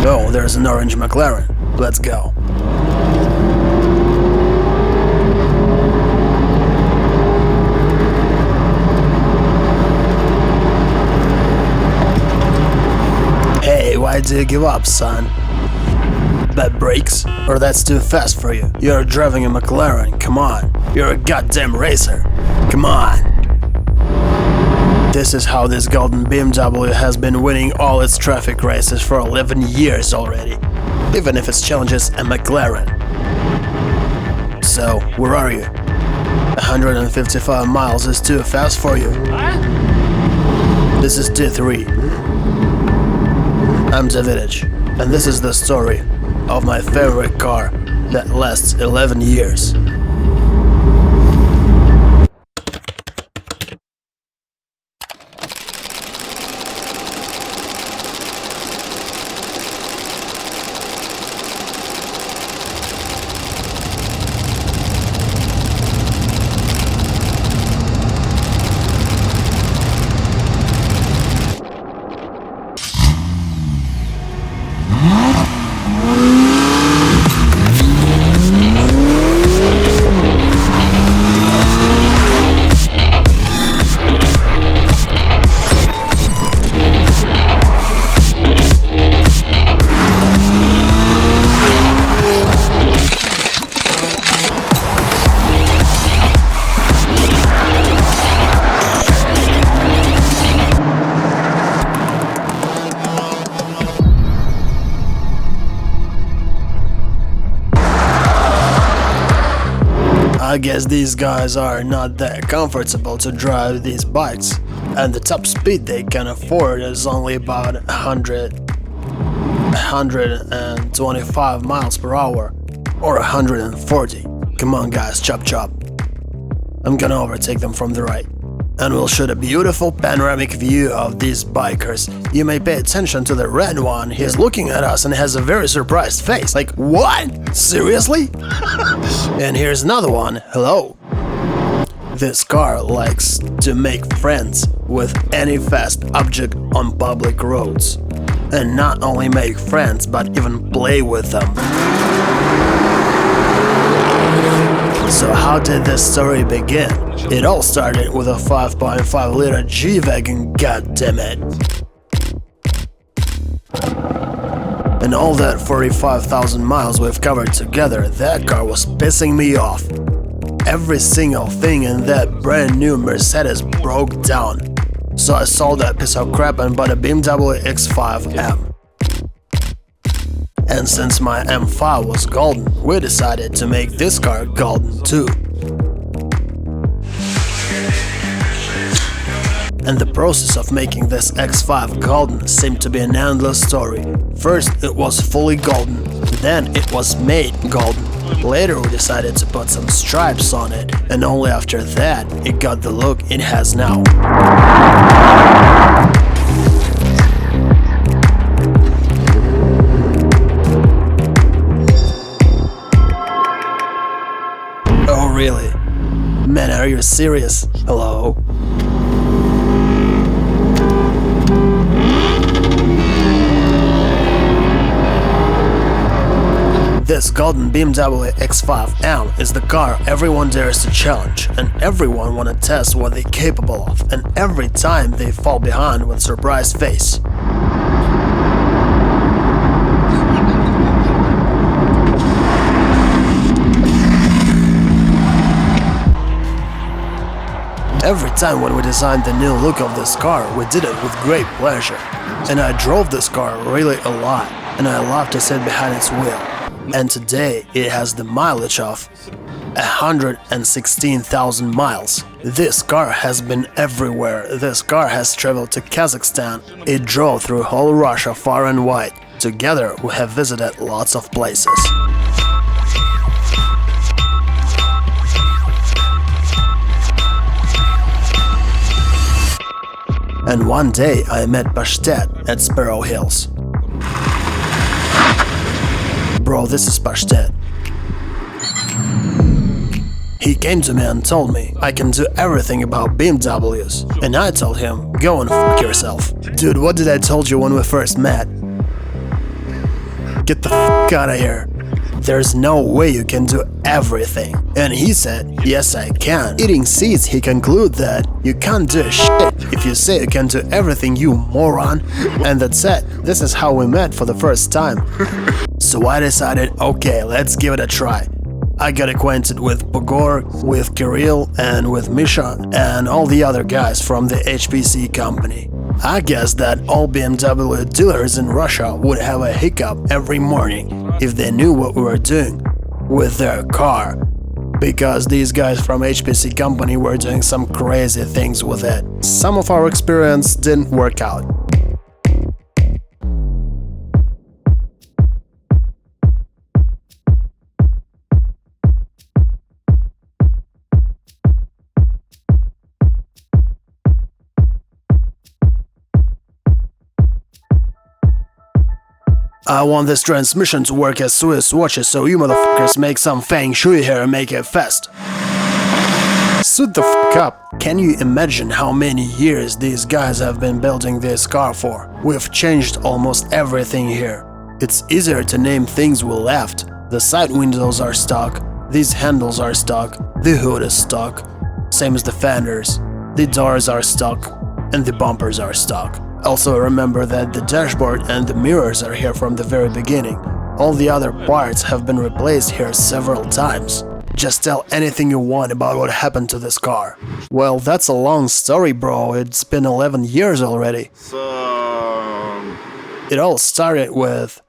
Oh, there's an orange McLaren. Let's go. Hey, why do you give up, son? Bad brakes? Or that's too fast for you? You're driving a McLaren, come on. You're a goddamn racer. Come on. This is how this golden BMW has been winning all its traffic races for 11 years already. Even if it challenges a McLaren. So, where are you? 155 miles is too fast for you. This is D3. I'm Davidich, and this is the story of my favorite car that lasts 11 years. I guess these guys are not that comfortable to drive these bikes, and the top speed they can afford is only about 125 miles per hour, or 140. Come on guys, chop chop. I'm gonna overtake them from the right, and we'll shoot a beautiful panoramic view of these bikers. You may pay attention to the red one. He's looking at us and has a very surprised face, like, what? Seriously? And here's another one. Hello. This car likes to make friends with any fast object on public roads. And not only make friends, but even play with them. So how did this story begin? It all started with a 5.5-liter G-Wagon, goddammit. And all that 45,000 miles we've covered together, that car was pissing me off. Every single thing in that brand new Mercedes broke down. So I sold that piece of crap and bought a BMW X5M. And since my M5 was golden, we decided to make this car golden too. And the process of making this X5 golden seemed to be an endless story. First it was fully golden, then it was made golden. Later we decided to put some stripes on it, and only after that it got the look it has now. Oh really? Man, are you serious? Hello? This golden BMW X5M is the car everyone dares to challenge, and everyone wanna test what they're capable of, and every time they fall behind with surprised face. Every time when we designed the new look of this car, we did it with great pleasure. And I drove this car really a lot, and I love to sit behind its wheel. And today it has the mileage of 116,000 miles. This car has been everywhere. This car has traveled to Kazakhstan. It drove through whole Russia far and wide. Together we have visited lots of places. And one day I met Pashtet at Sparrow Hills. Bro, this is Pashtet. He came to me and told me I can do everything about BMWs. And I told him, go and f*** yourself. Dude, what did I told you when we first met? get the f out of here. There's no way you can do everything. And he said, yes I can. Eating seeds, he concluded that you can't do shit if you say you can do everything, you moron. And that's it. This is how we met for the first time. So I decided, okay, let's give it a try. I got acquainted with Bogor, with Kirill, and with Misha, and all the other guys from the HPC company. I guess that all BMW dealers in Russia would have a hiccup every morning if they knew what we were doing with their car, because these guys from HPC company were doing some crazy things with it. Some of our experience didn't work out. I want this transmission to work as Swiss watches, so you motherfuckers make some feng shui here and make it fast. Suit the f*** up. Can you imagine how many years these guys have been building this car for? We've changed almost everything here. It's easier to name things we left. The side windows are stock, these handles are stock, the hood is stock, same as the fenders, the doors are stock, and the bumpers are stock. Also remember that the dashboard and the mirrors are here from the very beginning. All the other parts have been replaced here several times. Just tell anything you want about what happened to this car. Well, that's a long story, bro. It's been 11 years already. It all started with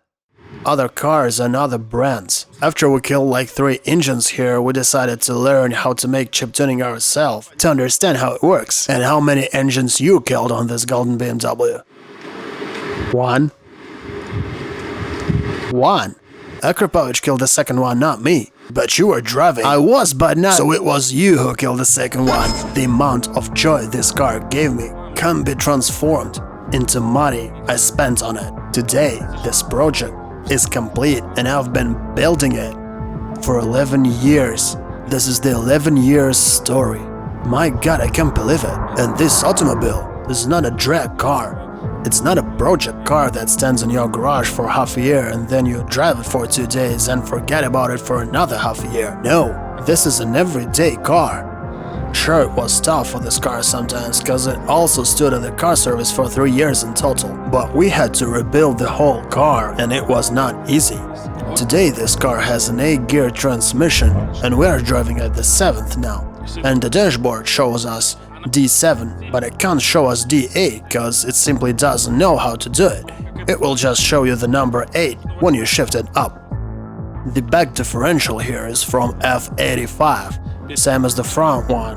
other cars and other brands. After we killed like 3 engines here, we decided to learn how to make chip tuning ourselves, to understand how it works, and how many engines you killed on this Golden BMW. One. Akrapovich killed the second one, not me. But you were driving. I was, but not. So it was you who killed the second one. The amount of joy this car gave me can't be transformed into money I spent on it. Today, this project is complete and I've been building it for 11 years. This is the 11 years story. My god, I can't believe it. And this automobile is not a drag car. It's not a project car that stands in your garage for half a year and then you drive it for 2 days and forget about it for another half a year. No, this is an everyday car. Sure, it was tough for this car sometimes, cause it also stood in the car service for 3 years in total. But we had to rebuild the whole car and it was not easy. Today this car has an 8-gear transmission and we are driving at the 7th now. And the dashboard shows us D7, but it can't show us D8 cause it simply doesn't know how to do it. It will just show you the number 8 when you shift it up. The back differential here is from F85. Same as the front one,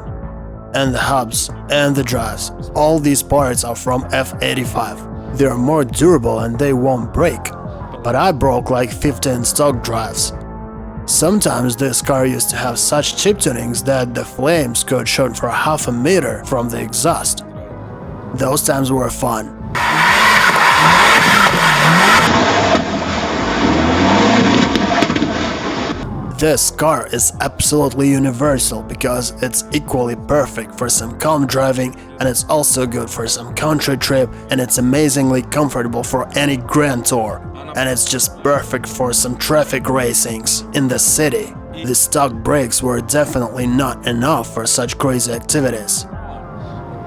and the hubs, and the drives. All these parts are from F85. They are more durable and they won't break. But I broke like 15 stock drives. Sometimes this car used to have such chip tunings that the flames could shoot for half a meter from the exhaust. Those times were fun. This car is absolutely universal because it's equally perfect for some calm driving and it's also good for some country trip and it's amazingly comfortable for any grand tour. And it's just perfect for some traffic racings in the city. The stock brakes were definitely not enough for such crazy activities.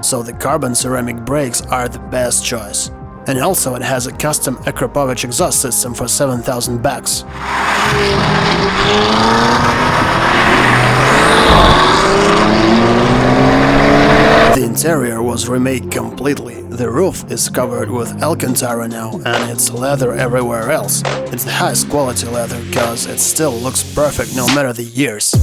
So the carbon ceramic brakes are the best choice. And also it has a custom Akrapovich exhaust system for 7,000 bucks. The interior was remade completely. The roof is covered with Alcantara now and it's leather everywhere else. It's the highest quality leather cause it still looks perfect no matter the years.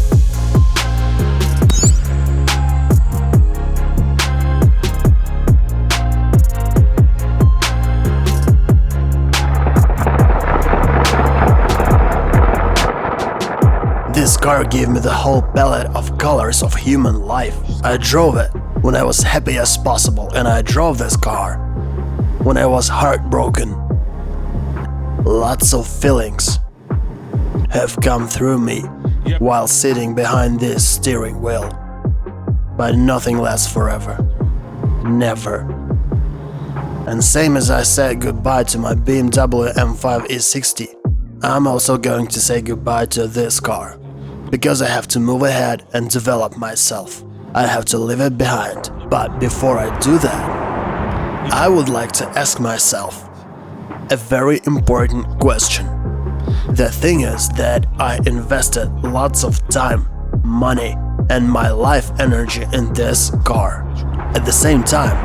This car gave me the whole palette of colors of human life. I drove it when I was happy as possible, and I drove this car when I was heartbroken. Lots of feelings have come through me while sitting behind this steering wheel. But nothing lasts forever. Never. And same as I said goodbye to my BMW M5 E60, I'm also going to say goodbye to this car, because I have to move ahead and develop myself. I have to leave it behind. But before I do that, I would like to ask myself a very important question. The thing is that I invested lots of time, money, and my life energy in this car. At the same time,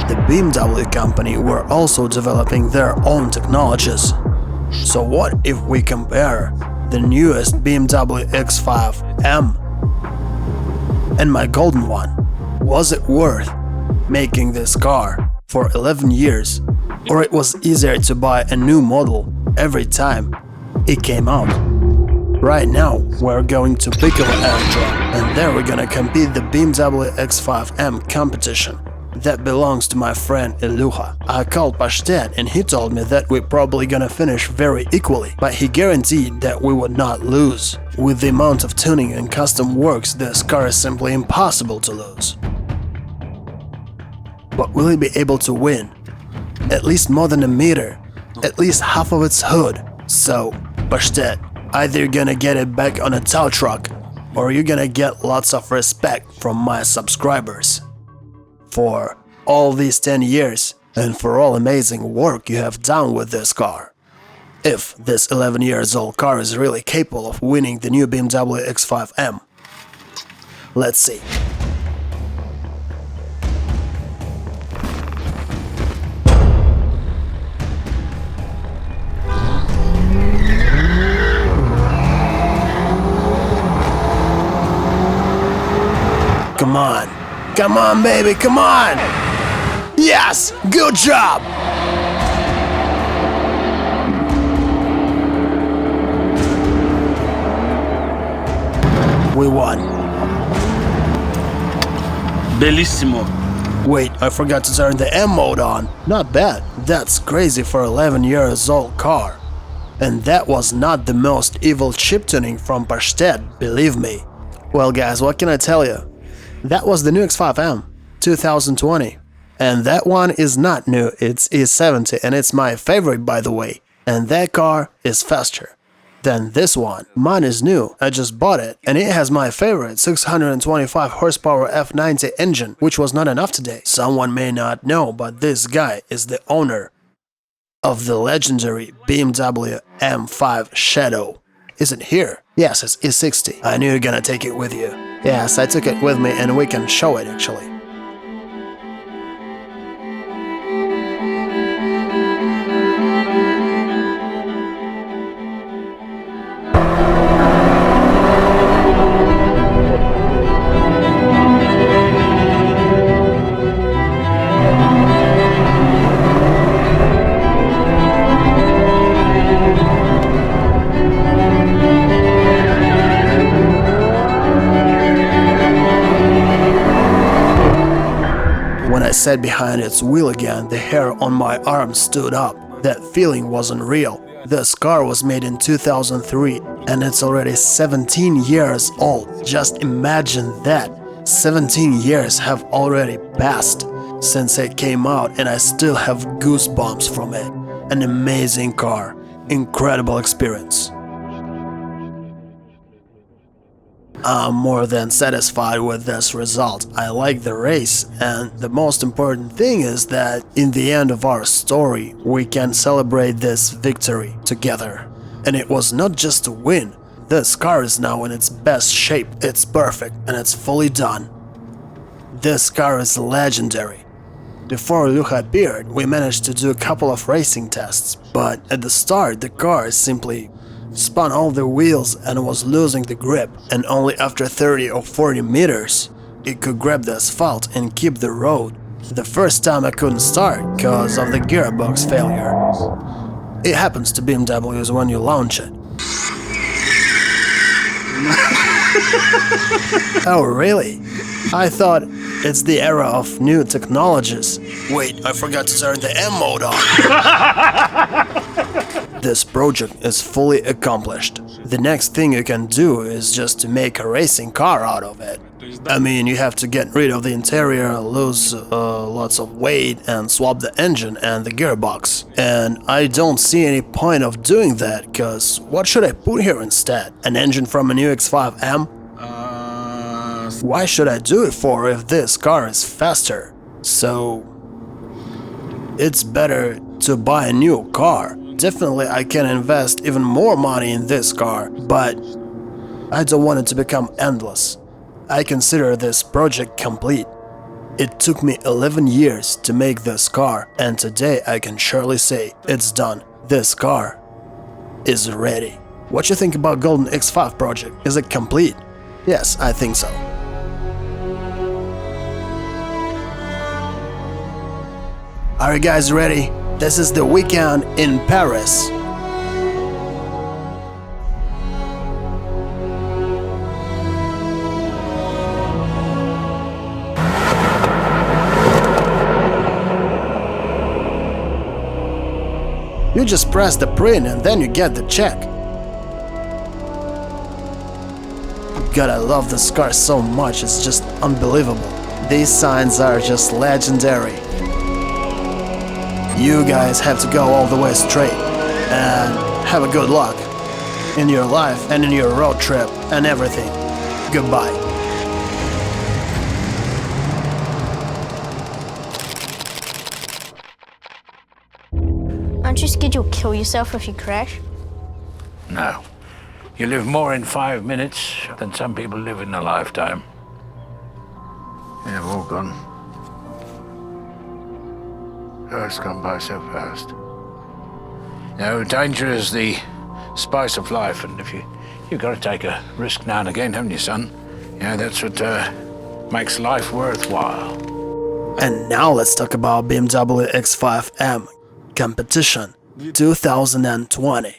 the BMW company were also developing their own technologies. So what if we compare the newest BMW X5M and my golden one? Was it worth making this car for 11 years, or it was easier to buy a new model every time it came out? Right now we're going to Piccolo Aerodrome, and there we're gonna compete the BMW X5M competition that belongs to my friend Iluha. I called Pashtet and he told me that we're probably gonna finish very equally, but he guaranteed that we would not lose. With the amount of tuning and custom works, this car is simply impossible to lose. But will he be able to win? At least more than a meter, at least half of its hood. So, Pashtet, either you're gonna get it back on a tow truck, or you're gonna get lots of respect from my subscribers for all these 10 years and for all amazing work you have done with this car. If this 11 years old car is really capable of winning the new BMW X5M. Let's see. Come on. Come on, baby, come on! Yes! Good job! We won. Bellissimo. Wait, I forgot to turn the M mode on. Not bad. That's crazy for 11 years old car. And that was not the most evil chip tuning from Pashtet, believe me. Well guys, what can I tell you? That was the new X5M 2020, and that one is not new, it's E70 and it's my favorite by the way, and that car is faster than this one. Mine is new, I just bought it, and it has my favorite 625 horsepower F90 engine, which was not enough today. Someone may not know, but this guy is the owner of the legendary BMW M5 Shadow. Is it here? Yes, it's E60. I knew you're gonna take it with you. Yes, I took it with me and we can show it actually. When I sat behind its wheel again, the hair on my arm stood up. That feeling wasn't real. This car was made in 2003 and it's already 17 years old. Just imagine that. 17 years have already passed since it came out and I still have goosebumps from it. An amazing car. Incredible experience. I'm more than satisfied with this result. I like the race, and the most important thing is that in the end of our story we can celebrate this victory together. And it was not just a win. This car is now in its best shape, it's perfect and it's fully done. This car is legendary. Before Lucha appeared, we managed to do a couple of racing tests, but at the start the car simply spun all the wheels and was losing the grip, and only after 30 or 40 meters it could grab the asphalt and keep the road. The first time I couldn't start because of the gearbox failure. It happens to BMWs when you launch it. Oh really? I thought it's the era of new technologies. Wait, I forgot to turn the M mode on. This project is fully accomplished. The next thing you can do is just to make a racing car out of it. I mean, you have to get rid of the interior, lose lots of weight, and swap the engine and the gearbox. And I don't see any point of doing that, cause what should I put here instead? An engine from a new X5M? Why should I do it for if this car is faster? So it's better to buy a new car. Definitely I can invest even more money in this car, but I don't want it to become endless. I consider this project complete. It took me 11 years to make this car, and today I can surely say it's done. This car is ready. What you think about Golden X5 project? Is it complete? Yes, I think so. Are you guys ready? This is the weekend in Paris. You just press the print and then you get the check. God, I love this car so much, it's just unbelievable. These signs are just legendary. You guys have to go all the way straight and have a good luck in your life and in your road trip and everything. Goodbye. Aren't you scared you'll kill yourself if you crash? No. You live more in 5 minutes than some people live in a lifetime. Yeah, we're all gone. Oh, it's gone by so fast. No, danger is the spice of life, and if you've got to take a risk now and again, haven't you, son? Yeah, that's what makes life worthwhile. And now let's talk about BMW X5M competition 2020.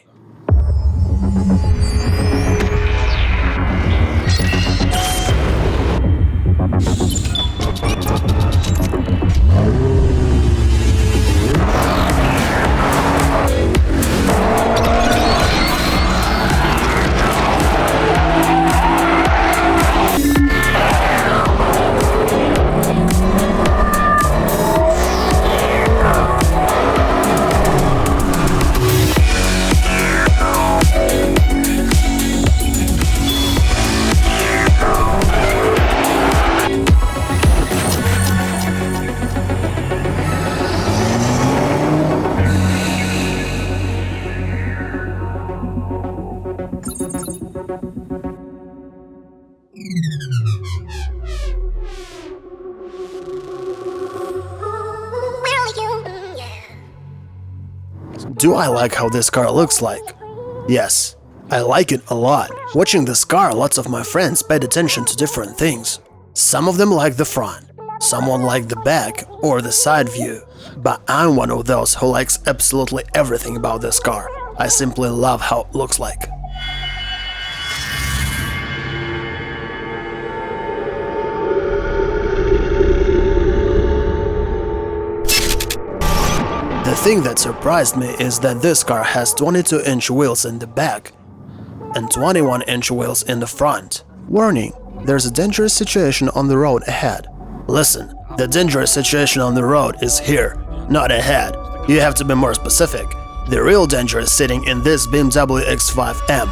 Do I like how this car looks like? Yes, I like it a lot. Watching this car, lots of my friends paid attention to different things. Some of them like the front, someone like the back or the side view. But I'm one of those who likes absolutely everything about this car. I simply love how it looks like. The thing that surprised me is that this car has 22-inch wheels in the back and 21-inch wheels in the front. Warning, there's a dangerous situation on the road ahead. Listen, the dangerous situation on the road is here, not ahead. You have to be more specific. The real danger is sitting in this BMW X5M.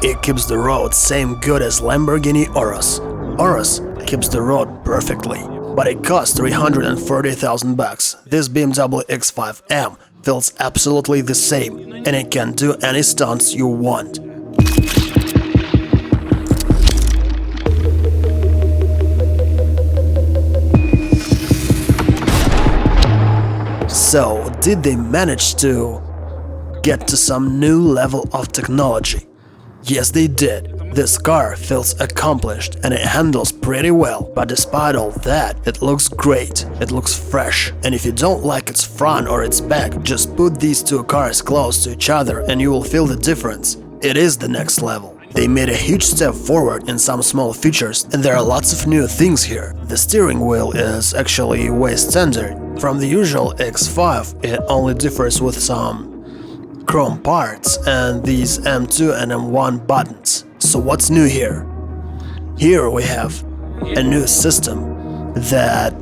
It keeps the road same good as Lamborghini Urus. Urus keeps the road perfectly, but it costs 340,000 bucks. This BMW X5M feels absolutely the same, and it can do any stunts you want. So, did they manage to get to some new level of technology? Yes, they did. This car feels accomplished and it handles pretty well, but despite all that, it looks great, it looks fresh. And if you don't like its front or its back, just put these two cars close to each other and you will feel the difference. It is the next level. They made a huge step forward in some small features, and there are lots of new things here. The steering wheel is actually way standard. From the usual X5, it only differs with some chrome parts and these M2 and M1 buttons. So what's new here? Here we have a new system that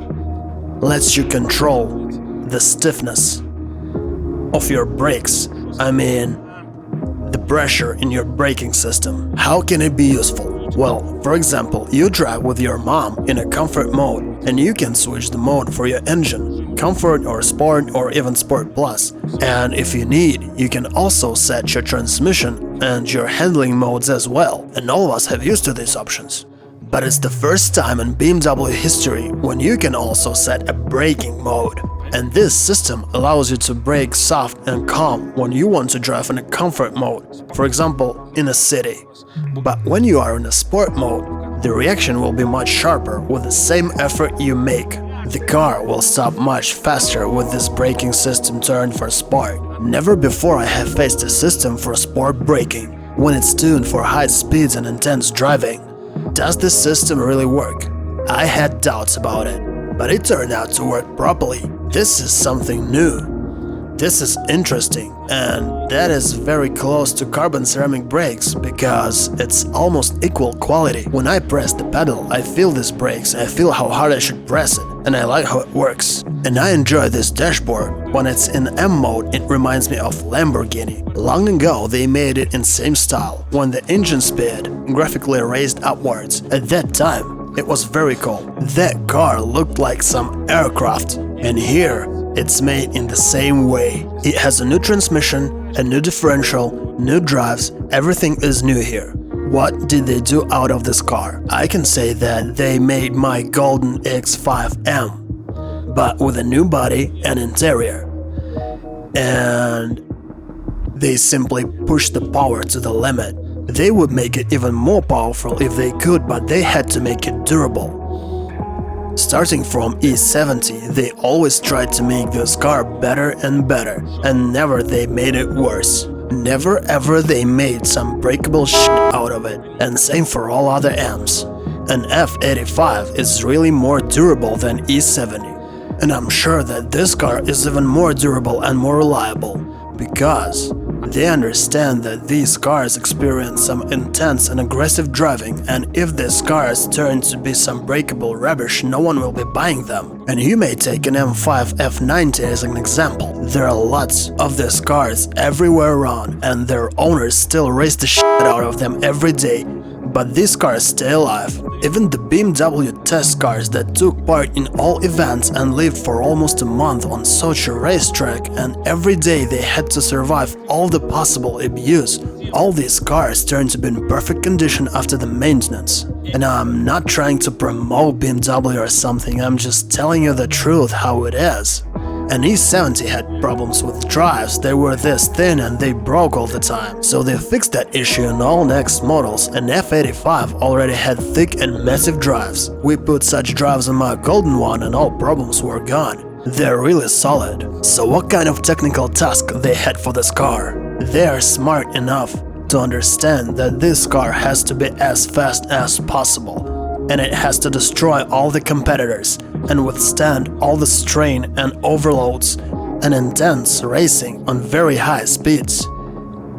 lets you control the stiffness of your brakes. I mean, the pressure in your braking system. How can it be useful? Well, for example, you drive with your mom in a comfort mode, and you can switch the mode for your engine, comfort or sport or even sport plus. And if you need, you can also set your transmission and your handling modes as well, and all of us have used to these options. But it's the first time in BMW history when you can also set a braking mode. And this system allows you to brake soft and calm when you want to drive in a comfort mode, for example, in a city. But when you are in a sport mode, the reaction will be much sharper with the same effort you make. The car will stop much faster with this braking system turned for sport. Never before I have faced a system for sport braking, when it's tuned for high speeds and intense driving. Does this system really work? I had doubts about it, but it turned out to work properly. This is something new. This is interesting, and that is very close to carbon ceramic brakes because it's almost equal quality. When I press the pedal, I feel these brakes, I feel how hard I should press it, and I like how it works. And I enjoy this dashboard. When it's in M mode, it reminds me of Lamborghini. Long ago, they made it in same style, when the engine speed graphically raised upwards. At that time, it was very cool. That car looked like some aircraft, and here, it's made in the same way. It has a new transmission, a new differential, new drives, everything is new here. What did they do out of this car? I can say that they made my Golden X5M, but with a new body and interior. And they simply pushed the power to the limit. They would make it even more powerful if they could, but they had to make it durable. Starting from E70, they always tried to make this car better and better, and never they made it worse. Never ever they made some breakable shit out of it, and same for all other M's. An F85 is really more durable than E70, and I'm sure that this car is even more durable and more reliable, because they understand that these cars experience some intense and aggressive driving, and if these cars turn to be some breakable rubbish, no one will be buying them. And you may take an M5 F90 as an example. There are lots of these cars everywhere around, and their owners still race the shit out of them every day. But these cars stay alive. Even the BMW test cars that took part in all events and lived for almost a month on such a racetrack, and every day they had to survive all the possible abuse. All these cars turned to be in perfect condition after the maintenance. And I'm not trying to promote BMW or something, I'm just telling you the truth how it is. An E70 had problems with drives, they were this thin and they broke all the time. So they fixed that issue in all next models, and F85 already had thick and massive drives. We put such drives on my Golden one and all problems were gone. They're really solid. So what kind of technical task they had for this car? They are smart enough to understand that this car has to be as fast as possible, and it has to destroy all the competitors and withstand all the strain and overloads and intense racing on very high speeds.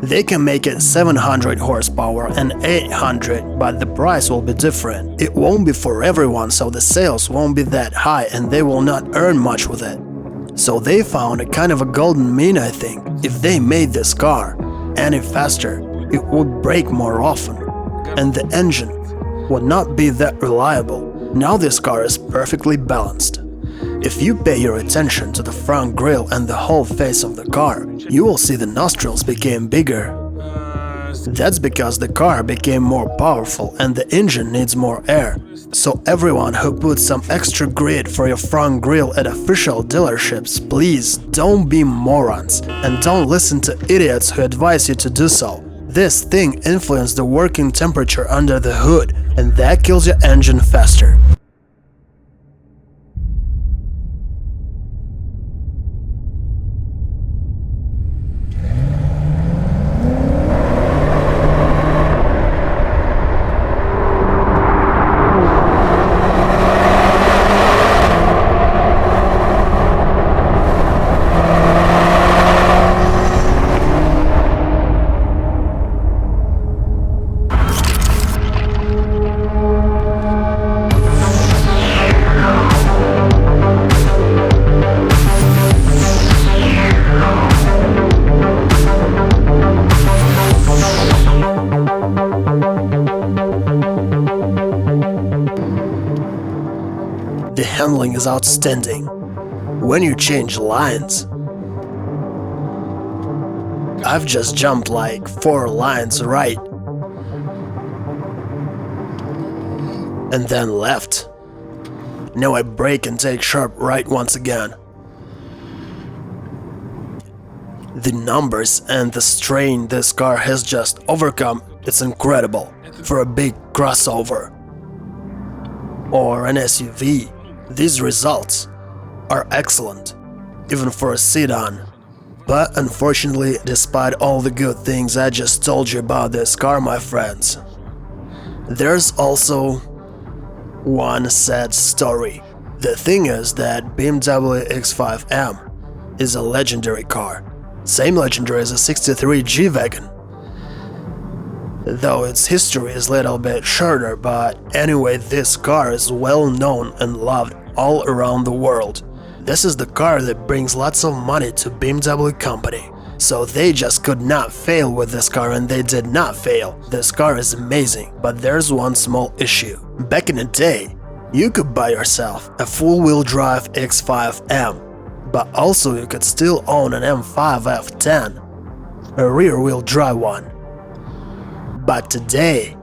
They can make it 700 horsepower and 800, but the price will be different. It won't be for everyone, so the sales won't be that high and they will not earn much with it. So they found a kind of a golden mean, I think. If they made this car any faster, it would brake more often, and the engine would not be that reliable. Now this car is perfectly balanced. If you pay your attention to the front grille and the whole face of the car, you will see the nostrils became bigger. That's because the car became more powerful and the engine needs more air. So everyone who puts some extra grid for your front grille at official dealerships, please don't be morons and don't listen to idiots who advise you to do so. This thing influences the working temperature under the hood, and that kills your engine faster. handling is outstanding. When you change lines, I've just jumped like 4 lines right and then left. Now I brake and take sharp right once again. The numbers and the strain this car has just overcome, it's incredible. For a big crossover or an SUV, these results are excellent, even for a sedan. But unfortunately, despite all the good things I just told you about this car, my friends, there's also one sad story. The thing is that BMW X5M is a legendary car. Same legendary as a 63 G-Wagon. Though its history is a little bit shorter, but anyway, this car is well known and loved all around the world. This is the car that brings lots of money to BMW company. So they just could not fail with this car, and they did not fail. This car is amazing, but there's one small issue. Back in the day, you could buy yourself a full-wheel drive X5M, but also you could still own an M5 F10, a rear-wheel drive one. But today,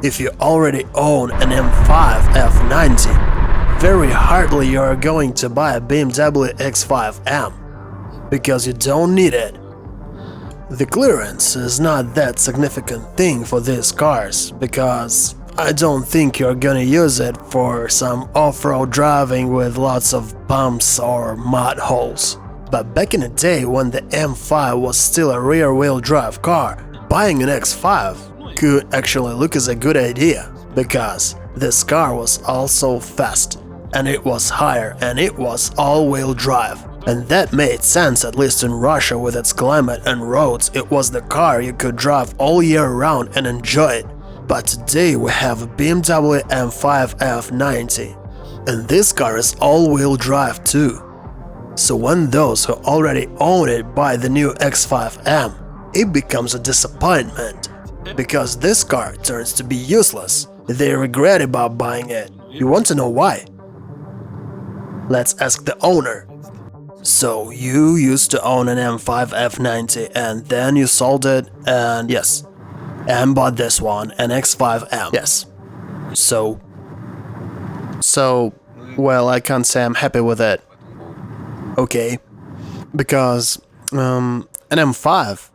if you already own an M5 F90, very hardly you are going to buy a BMW X5M, because you don't need it. The clearance is not that significant thing for these cars, because I don't think you're gonna use it for some off-road driving with lots of bumps or mud holes. But back in the day, when the M5 was still a rear-wheel drive car, buying an X5 could actually look as a good idea, because this car was also fast, and it was higher, and it was all-wheel drive. And that made sense, at least in Russia with its climate and roads. It was the car you could drive all year round and enjoy it. But today we have a BMW M5 F90, and this car is all-wheel drive too. So when those who already own it buy the new X5M, it becomes a disappointment, because this car turns to be useless. They regret about buying it. You want to know why? Let's ask the owner. So you used to own an M5 F90 and then you sold it and yes, and bought this one, an X5M. Yes. So, well, I can't say I'm happy with it. Okay. Because, an M5,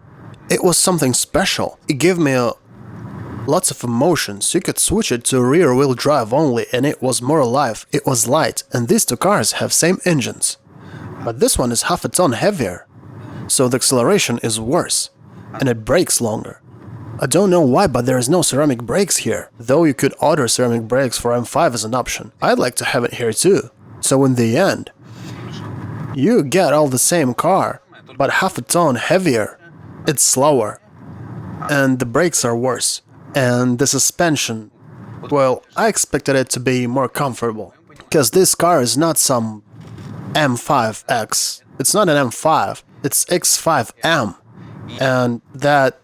it was something special. It gave me lots of emotions. You could switch it to rear-wheel drive only and it was more alive, it was light, and these two cars have same engines. But this one is half a ton heavier, so the acceleration is worse, and it brakes longer. I don't know why, but there is no ceramic brakes here, though you could order ceramic brakes for M5 as an option. I'd like to have it here too. So in the end, you get all the same car, but half a ton heavier. It's slower, and the brakes are worse. And the suspension, well, I expected it to be more comfortable, because this car is not some M5X. It's not an M5, it's X5M, and that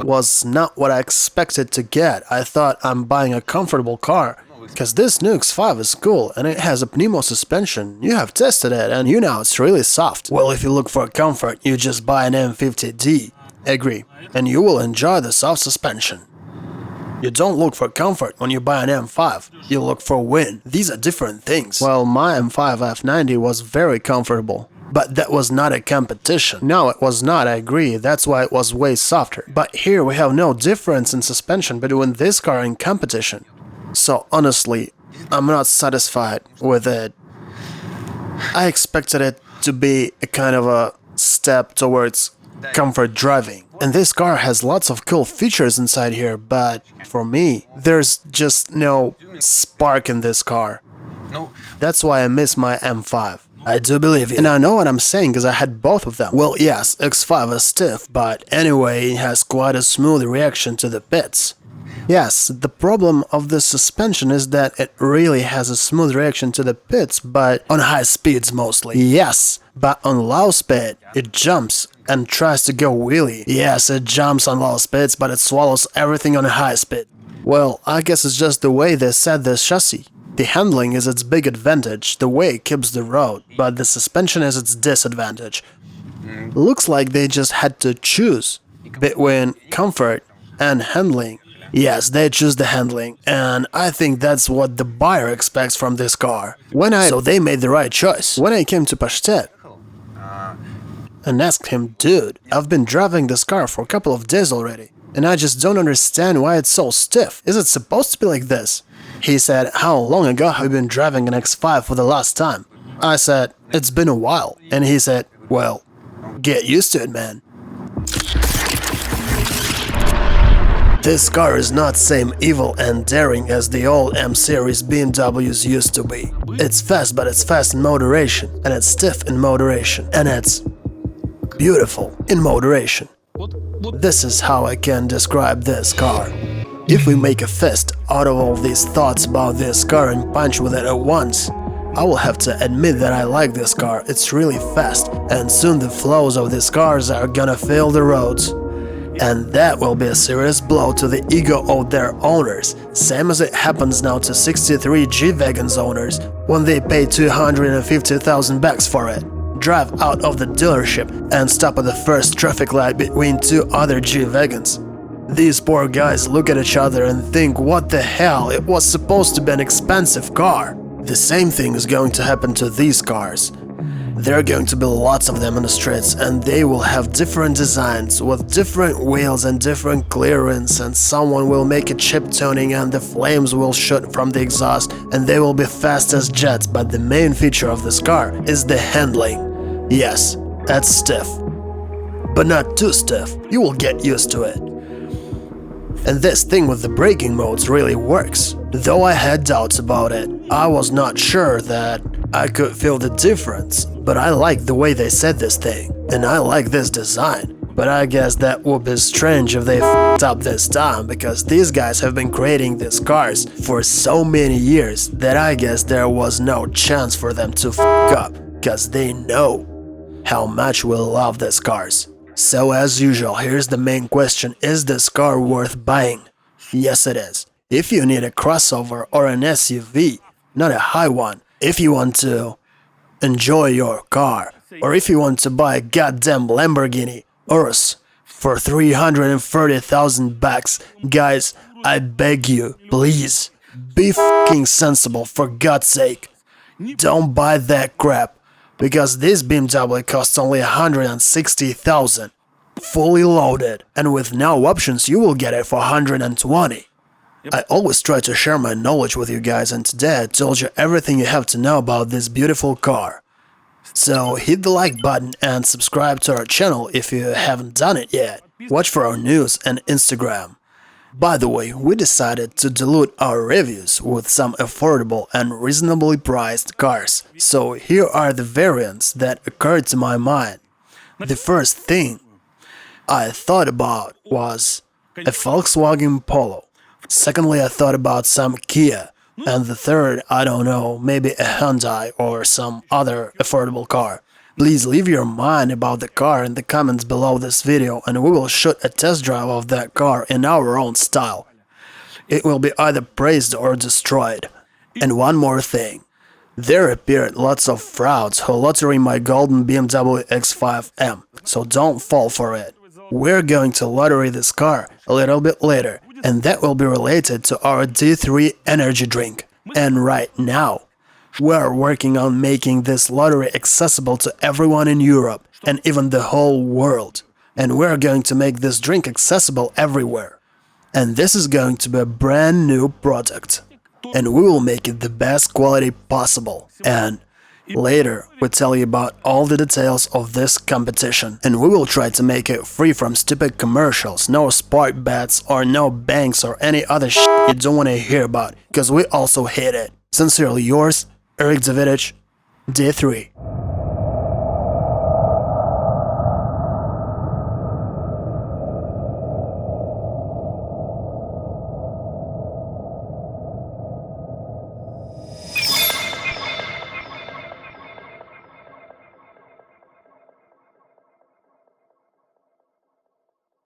was not what I expected to get. I thought I'm buying a comfortable car, because this new X5 is cool and it has a pneumo suspension. You have tested it and you know it's really soft. Well, if you look for comfort, you just buy an M50D. Agree, and you will enjoy the soft suspension. You don't look for comfort when you buy an M5, you look for wind. These are different things. Well, my M5 F90 was very comfortable, but that was not a competition. No, it was not, I agree, that's why it was way softer. But here we have no difference in suspension between this car and competition. So honestly, I'm not satisfied with it. I expected it to be a kind of a step towards comfort driving. And this car has lots of cool features inside here, but for me, there's just no spark in this car. That's why I miss my M5. I do believe you. And I know what I'm saying because I had both of them. Well, yes, X5 is stiff, but anyway, it has quite a smooth reaction to the pits. Yes, the problem of the suspension is that it really has a smooth reaction to the pits, but on high speeds mostly. Yes, but on low speed, it jumps and tries to go wheelie. Yes, it jumps on low speeds, but it swallows everything on high speed. Well, I guess it's just the way they set this chassis. The handling is its big advantage, the way it keeps the road, but the suspension is its disadvantage. Looks like they just had to choose between comfort and handling. Yes, they choose the handling, and I think that's what the buyer expects from this car. So they made the right choice. When I came to Pashtet and asked him, dude, I've been driving this car for a couple of days already, and I just don't understand why it's so stiff. Is it supposed to be like this? He said, how long ago have you been driving an X5 for the last time? I said, it's been a while. And he said, well, get used to it, man. This car is not same evil and daring as the old M-series BMWs used to be. It's fast, but it's fast in moderation, and it's stiff in moderation, and it's beautiful in moderation. This is how I can describe this car. If we make a fist out of all these thoughts about this car and punch with it at once, I will have to admit that I like this car. It's really fast, and soon the flows of these cars are gonna fill the roads. And that will be a serious blow to the ego of their owners, same as it happens now to 63 G-Wagons owners when they pay 250,000 bucks for it. Drive out of the dealership and stop at the first traffic light between two other G-Wagons. These poor guys look at each other and think, what the hell, it was supposed to be an expensive car. The same thing is going to happen to these cars. There are going to be lots of them on the streets, and they will have different designs with different wheels and different clearance, and someone will make a chip tuning and the flames will shoot from the exhaust and they will be fast as jets, but the main feature of this car is the handling. Yes, that's stiff. But not too stiff, you will get used to it. And this thing with the braking modes really works. Though I had doubts about it, I was not sure that I could feel the difference, but I like the way they said this thing, and I like this design. But I guess that would be strange if they f***ed up this time, because these guys have been creating these cars for so many years that I guess there was no chance for them to f*** up, because they know how much we love these cars. So as usual, here's the main question, is this car worth buying? Yes, it is. If you need a crossover or an SUV, not a high one, if you want to enjoy your car, or if you want to buy a goddamn Lamborghini Urus for 330,000 bucks, guys, I beg you, please, be fucking sensible for God's sake. Don't buy that crap. Because this BMW costs only 160,000, fully loaded, and with no options you will get it for 120. I always try to share my knowledge with you guys, and today I told you everything you have to know about this beautiful car. So hit the like button and subscribe to our channel if you haven't done it yet. Watch for our news and Instagram. By the way, we decided to dilute our reviews with some affordable and reasonably priced cars. So here are the variants that occurred to my mind. The first thing I thought about was a Volkswagen Polo. Secondly, I thought about some Kia. And the third, I don't know, maybe a Hyundai or some other affordable car. Please leave your mind about the car in the comments below this video, and we will shoot a test drive of that car in our own style. It will be either praised or destroyed. And one more thing. There appeared lots of frauds who lottery my Golden BMW X5M, so don't fall for it. We're going to lottery this car a little bit later, and that will be related to our D3 energy drink. And right now, we're working on making this lottery accessible to everyone in Europe and even the whole world. And we're going to make this drink accessible everywhere. And this is going to be a brand new product. And we will make it the best quality possible. And later, we'll tell you about all the details of this competition. And we will try to make it free from stupid commercials, no spark bets or no banks or any other shit you don't want to hear about, because we also hate it. Sincerely yours, Davidich, D3.